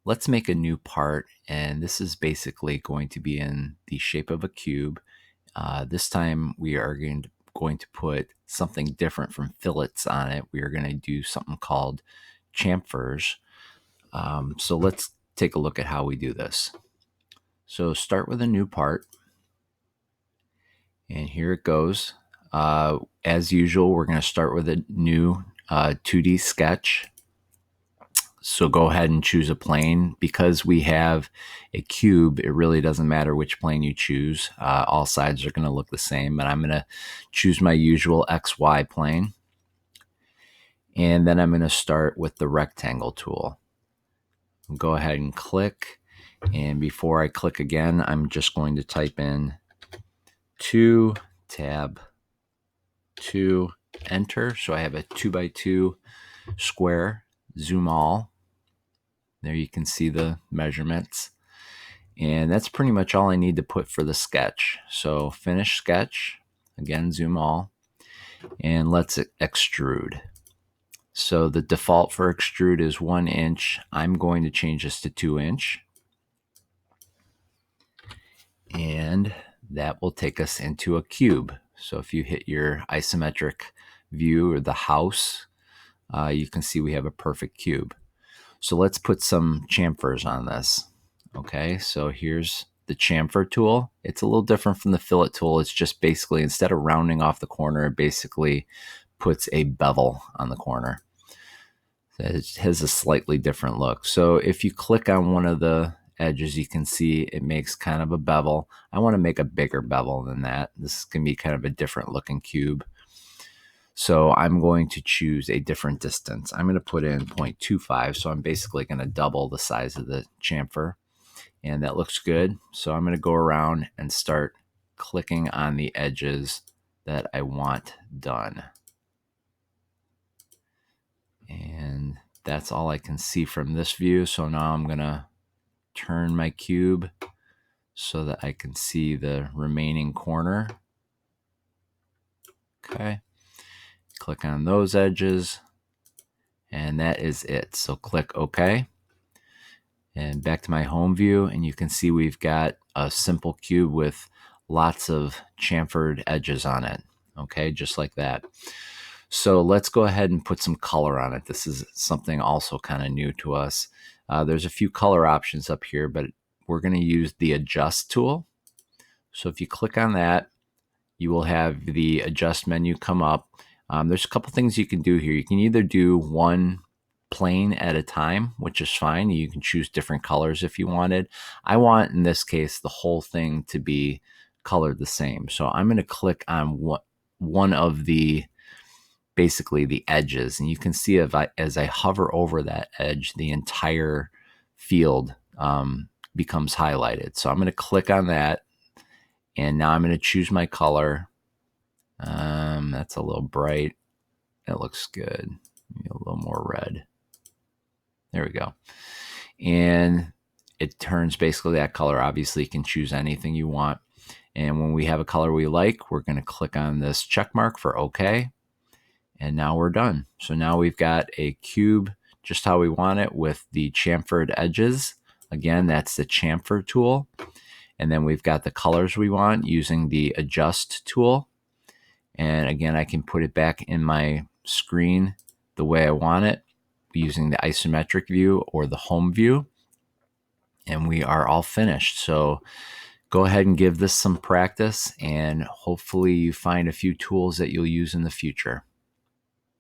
let's make a new part, and this is basically going to be in the shape of a cube. This time we are going to put something different from fillets on it. We are going to do something called chamfers. So let's take a look at how we do this. So start with a new part, and here it goes. As usual, we're going to start with a new 2D sketch. So go ahead and choose a plane. Because we have a cube, it really doesn't matter which plane you choose. All sides are going to look the same, but I'm going to choose my usual XY plane. And then I'm going to start with the rectangle tool. Go ahead and click. And before I click again, I'm just going to type in 2, tab 2, enter. So I have a 2x2 square, zoom all. There you can see the measurements. And that's pretty much all I need to put for the sketch. So finish sketch, again, zoom all, and let's extrude. So the default for extrude is 1 inch. I'm going to change this to 2 inch. And that will take us into a cube. So if you hit your isometric view or the house, you can see we have a perfect cube. So let's put some chamfers on this. Okay, so here's the chamfer tool. It's a little different from the fillet tool. It's just basically, instead of rounding off the corner, it basically puts a bevel on the corner. It has a slightly different look. So if you click on one of the edges, you can see it makes kind of a bevel. I want to make a bigger bevel than that. This can be kind of a different looking cube. So I'm going to choose a different distance. I'm going to put in 0.25. So I'm basically going to double the size of the chamfer. And that looks good. So I'm going to go around and start clicking on the edges that I want done. And that's all I can see from this view. So now I'm going to turn my cube so that I can see the remaining corner. Okay. Click on those edges, and that is it. So click OK. And back to my home view, and you can see we've got a simple cube with lots of chamfered edges on it. Okay, just like that. So let's go ahead and put some color on it. This is something also kind of new to us. There's a few color options up here, but we're going to use the adjust tool. So if you click on that, you will have the adjust menu come up. There's a couple things you can do here. You can either do one plane at a time, which is fine. You can choose different colors if you wanted. I want, in this case, the whole thing to be colored the same. So I'm going to click on one of the, basically the edges, and you can see as I hover over that edge, the entire field becomes highlighted. So I'm going to click on that, and now I'm going to choose my color. That's a little bright. That looks good. Maybe a little more red. There we go. And it turns basically that color. Obviously, you can choose anything you want. And when we have a color we like, we're going to click on this check mark for OK. And now we're done. So now we've got a cube just how we want it with the chamfered edges. Again, that's the chamfer tool. And then we've got the colors we want using the adjust tool. And again, I can put it back in my screen the way I want it using the isometric view or the home view. And we are all finished. So go ahead and give this some practice, and hopefully you find a few tools that you'll use in the future.